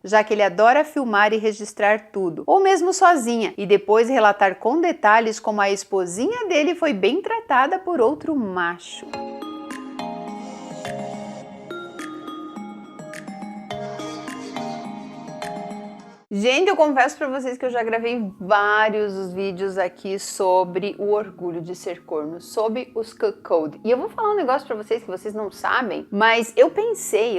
já que ele adora filmar e registrar tudo, ou mesmo sozinha, e depois relatar com detalhes como a esposinha dele foi bem tratada por outro macho. Gente, eu confesso pra vocês que eu já gravei vários vídeos aqui sobre o orgulho de ser corno, sobre os cuckold. E eu vou falar um negócio pra vocês que vocês não sabem, mas eu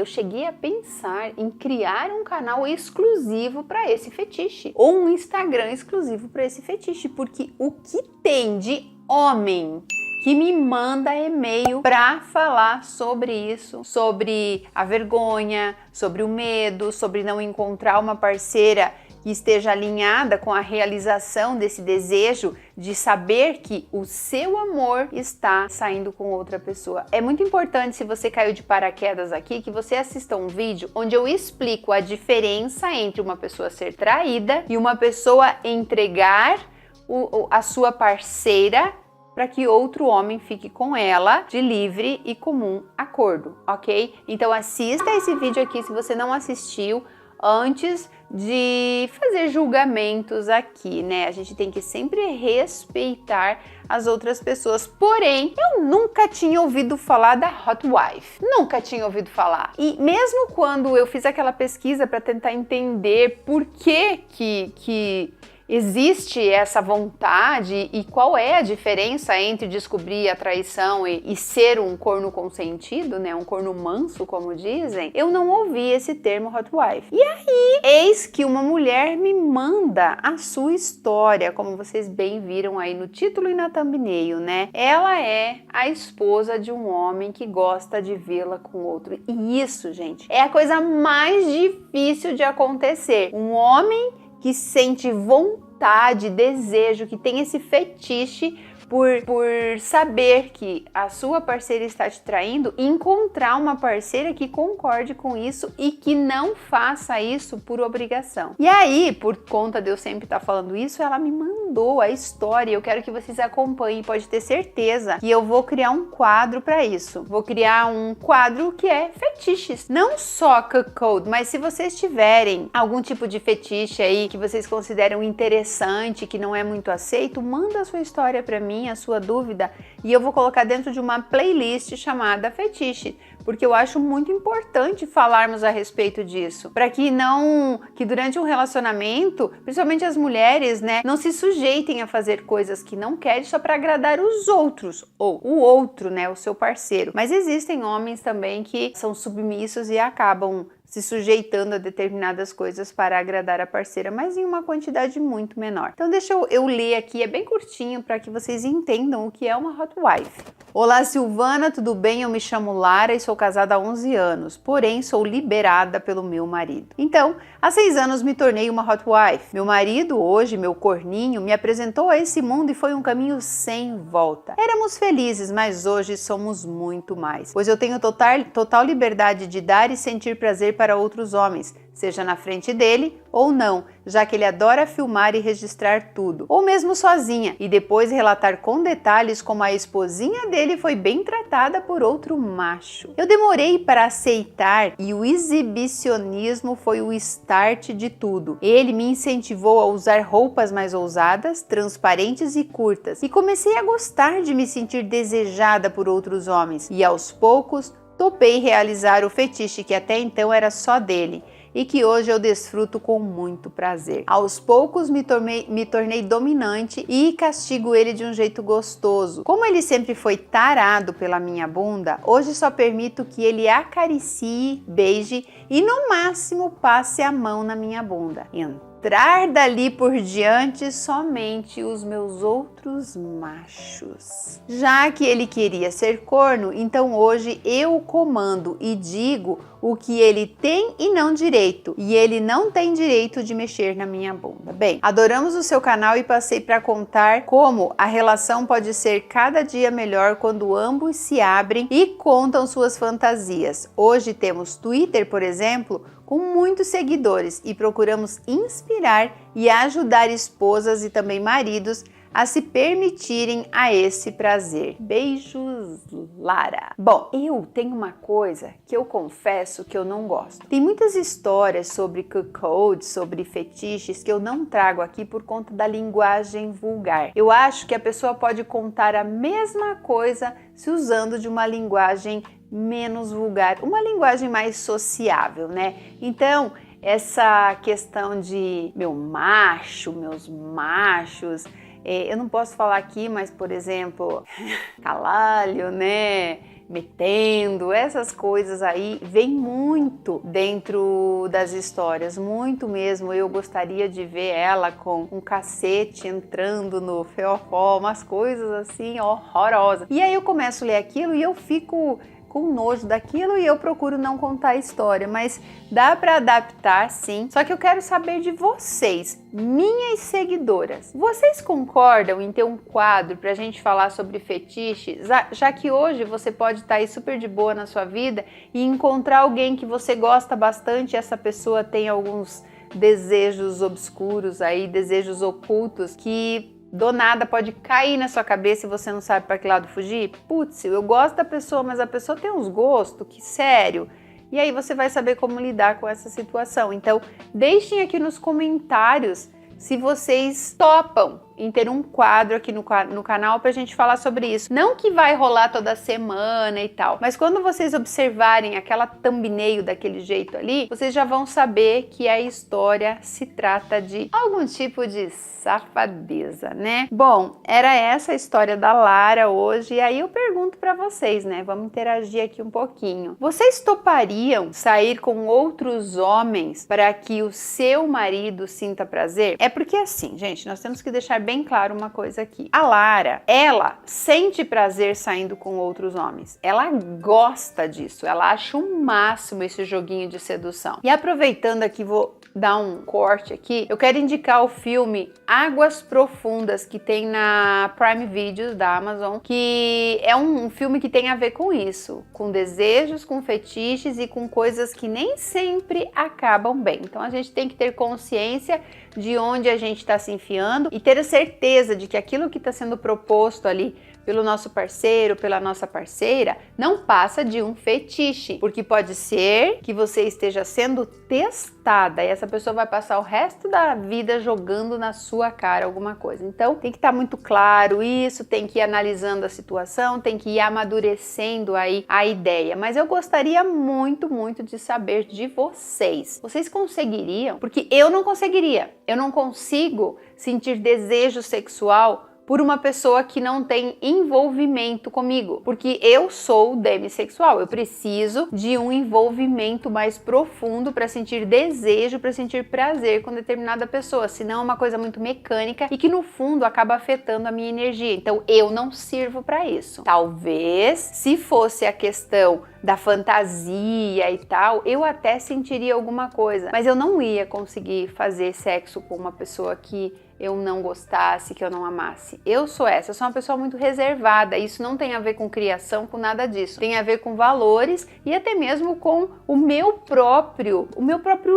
cheguei a pensar em criar um canal exclusivo pra esse fetiche, ou um Instagram exclusivo pra esse fetiche, porque o que tem de homem que me manda e-mail pra falar sobre isso, sobre a vergonha, sobre o medo, sobre não encontrar uma parceira que esteja alinhada com a realização desse desejo de saber que o seu amor está saindo com outra pessoa. É muito importante, se você caiu de paraquedas aqui, que você assista um vídeo onde eu explico a diferença entre uma pessoa ser traída e uma pessoa entregar a sua parceira para que outro homem fique com ela de livre e comum acordo, ok? Então assista esse vídeo aqui se você não assistiu, antes de fazer julgamentos aqui, né? A gente tem que sempre respeitar as outras pessoas. Porém, eu nunca tinha ouvido falar da Hot Wife. Nunca tinha ouvido falar. E mesmo quando eu fiz aquela pesquisa para tentar entender por que existe essa vontade e qual é a diferença entre descobrir a traição e ser um corno consentido, né? Um corno manso, como dizem. Eu não ouvi esse termo Hot Wife. E aí, eis que uma mulher me manda a sua história, como vocês bem viram aí no título e na thumbnail, né? Ela é a esposa de um homem que gosta de vê-la com outro. E isso, gente, é a coisa mais difícil de acontecer. Um homem que sente vontade, desejo, que tem esse fetiche por saber que a sua parceira está te traindo, encontrar uma parceira que concorde com isso e que não faça isso por obrigação. E aí, por conta de eu sempre estar falando isso, ela me mandou a história. Eu quero que vocês acompanhem, pode ter certeza que eu vou criar um quadro para isso. Vou criar um quadro que é fetiches, não só cuckold, mas se vocês tiverem algum tipo de fetiche aí que vocês consideram interessante, que não é muito aceito, manda a sua história para mim, a sua dúvida, e eu vou colocar dentro de uma playlist chamada Fetiche, porque eu acho muito importante falarmos a respeito disso, para que durante um relacionamento, principalmente as mulheres, né, não se sujeitem a fazer coisas que não querem só para agradar os outros, ou o outro, né, o seu parceiro. Mas existem homens também que são submissos e acabam se sujeitando a determinadas coisas para agradar a parceira, mas em uma quantidade muito menor. Então deixa eu ler aqui, é bem curtinho para que vocês entendam o que é uma Hot Wife. Olá Silvana, tudo bem? Eu me chamo Lara e sou casada há 11 anos, porém sou liberada pelo meu marido. Então, há 6 anos me tornei uma Hot Wife. Meu marido, hoje meu corninho, me apresentou a esse mundo e foi um caminho sem volta. Éramos felizes, mas hoje somos muito mais, pois eu tenho total liberdade de dar e sentir prazer para outros homens, seja na frente dele ou não, já que ele adora filmar e registrar tudo, ou mesmo sozinha, e depois relatar com detalhes como a esposinha dele foi bem tratada por outro macho. Eu demorei para aceitar e o exibicionismo foi o start de tudo. Ele me incentivou a usar roupas mais ousadas, transparentes e curtas, e comecei a gostar de me sentir desejada por outros homens, e aos poucos topei realizar o fetiche que até então era só dele e que hoje eu desfruto com muito prazer. Aos poucos me tornei dominante e castigo ele de um jeito gostoso. Como ele sempre foi tarado pela minha bunda, hoje só permito que ele acaricie, beije e no máximo passe a mão na minha bunda. Entrar dali por diante somente os meus outros machos. Já que ele queria ser corno, então hoje eu comando e digo o que ele tem e não direito, e ele não tem direito de mexer na minha bunda. Bem, adoramos o seu canal e passei para contar como a relação pode ser cada dia melhor quando ambos se abrem e contam suas fantasias. Hoje temos Twitter, por exemplo, com muitos seguidores e procuramos inspirar e ajudar esposas e também maridos a se permitirem a esse prazer. Beijos, Lara. Bom, eu tenho uma coisa que eu confesso que eu não gosto. Tem muitas histórias sobre cuckold, sobre fetiches que eu não trago aqui por conta da linguagem vulgar. Eu acho que a pessoa pode contar a mesma coisa se usando de uma linguagem menos vulgar, uma linguagem mais sociável, né? Então, essa questão de meu macho, meus machos, eu não posso falar aqui, mas, por exemplo, calalho, né? Metendo, essas coisas aí vem muito dentro das histórias, muito mesmo. Eu gostaria de ver ela com um cacete entrando no feofó, umas coisas assim horrorosas. E aí eu começo a ler aquilo e eu fico com nojo daquilo e eu procuro não contar a história, mas dá para adaptar sim. Só que eu quero saber de vocês, minhas seguidoras. Vocês concordam em ter um quadro pra gente falar sobre fetiches? Já que hoje você pode estar aí super de boa na sua vida e encontrar alguém que você gosta bastante e essa pessoa tem alguns desejos obscuros aí, desejos ocultos que do nada pode cair na sua cabeça e você não sabe para que lado fugir? Putz, eu gosto da pessoa, mas a pessoa tem uns gostos, que sério. E aí você vai saber como lidar com essa situação. Então, deixem aqui nos comentários se vocês topam em ter um quadro aqui no canal pra gente falar sobre isso. Não que vai rolar toda semana e tal, mas quando vocês observarem aquela thumbnail daquele jeito ali, vocês já vão saber que a história se trata de algum tipo de safadeza, né? Bom, era essa a história da Lara hoje, e aí eu pergunto pra vocês, né? Vamos interagir aqui um pouquinho. Vocês topariam sair com outros homens para que o seu marido sinta prazer? É porque assim, gente, nós temos que deixar bem claro uma coisa aqui. A Lara, ela sente prazer saindo com outros homens. Ela gosta disso, ela acha o máximo esse joguinho de sedução. E aproveitando aqui, vou dar um corte aqui, eu quero indicar o filme Águas Profundas, que tem na Prime Video da Amazon, que é um filme que tem a ver com isso, com desejos, com fetiches e com coisas que nem sempre acabam bem. Então a gente tem que ter consciência de onde a gente está se enfiando e ter a certeza de que aquilo que está sendo proposto ali pelo nosso parceiro, pela nossa parceira, não passa de um fetiche, porque pode ser que você esteja sendo testada e essa pessoa vai passar o resto da vida jogando na sua cara alguma coisa. Então tem que estar muito claro isso, tem que ir analisando a situação, tem que ir amadurecendo aí a ideia. Mas eu gostaria muito, muito de saber de vocês. Vocês conseguiriam? Porque eu não conseguiria. Eu não consigo sentir desejo sexual por uma pessoa que não tem envolvimento comigo, porque eu sou demissexual, eu preciso de um envolvimento mais profundo para sentir desejo, para sentir prazer com determinada pessoa, senão é uma coisa muito mecânica e que no fundo acaba afetando a minha energia, então eu não sirvo para isso. Talvez, se fosse a questão da fantasia e tal, eu até sentiria alguma coisa, mas eu não ia conseguir fazer sexo com uma pessoa que eu não gostasse, que eu não amasse. Eu sou uma pessoa muito reservada, isso não tem a ver com criação, com nada disso. Tem a ver com valores e até mesmo com o meu próprio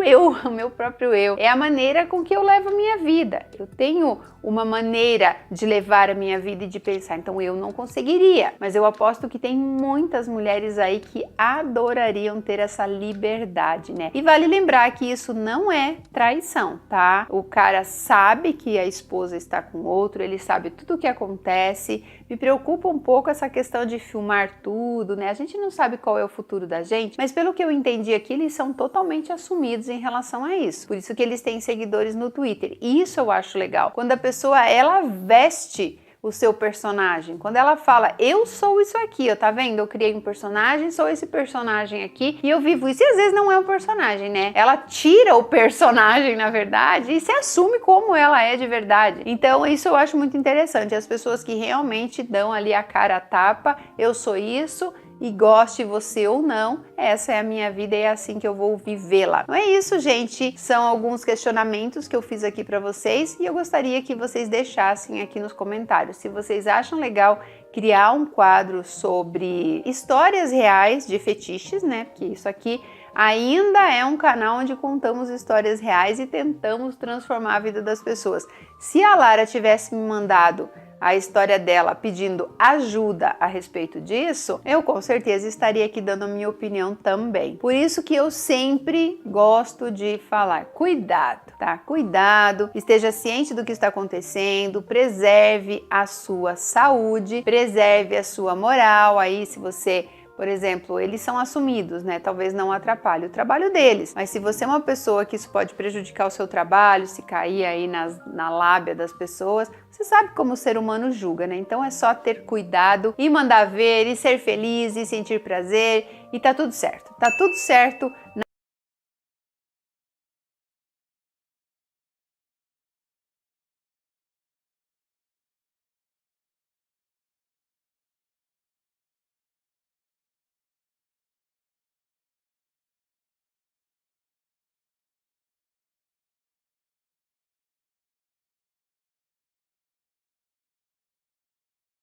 eu. É a maneira com que eu levo a minha vida. Eu tenho uma maneira de levar a minha vida e de pensar, então eu não conseguiria. Mas eu aposto que tem muitas mulheres aí que adorariam ter essa liberdade, né? E vale lembrar que isso não é traição, tá? O cara sabe que a esposa está com outro, ele sabe tudo o que acontece. Me preocupa um pouco essa questão de filmar tudo, né? A gente não sabe qual é o futuro da gente, mas pelo que eu entendi aqui, eles são totalmente assumidos em relação a isso. Por isso que eles têm seguidores no Twitter. E isso eu acho legal. Quando a pessoa, ela veste o seu personagem. Quando ela fala, eu sou isso aqui, ó, tá vendo? Eu criei um personagem, sou esse personagem aqui e eu vivo isso. E às vezes não é um personagem, né? Ela tira o personagem, na verdade, e se assume como ela é de verdade. Então isso eu acho muito interessante. As pessoas que realmente dão ali a cara a tapa, eu sou isso, e goste você ou não, essa é a minha vida e é assim que eu vou vivê-la. Então é isso, gente. São alguns questionamentos que eu fiz aqui para vocês e eu gostaria que vocês deixassem aqui nos comentários se vocês acham legal criar um quadro sobre histórias reais de fetiches, né? Porque isso aqui ainda é um canal onde contamos histórias reais e tentamos transformar a vida das pessoas. Se a Lara tivesse me mandado a história dela pedindo ajuda a respeito disso, eu com certeza estaria aqui dando a minha opinião também. Por isso que eu sempre gosto de falar, cuidado, tá? Cuidado, esteja ciente do que está acontecendo, preserve a sua saúde, preserve a sua moral. Aí, se você, por exemplo, eles são assumidos, né? Talvez não atrapalhe o trabalho deles, mas se você é uma pessoa que isso pode prejudicar o seu trabalho, se cair aí na lábia das pessoas, você sabe como o ser humano julga, né? Então é só ter cuidado e mandar ver, e ser feliz, e sentir prazer, e tá tudo certo. Tá tudo certo.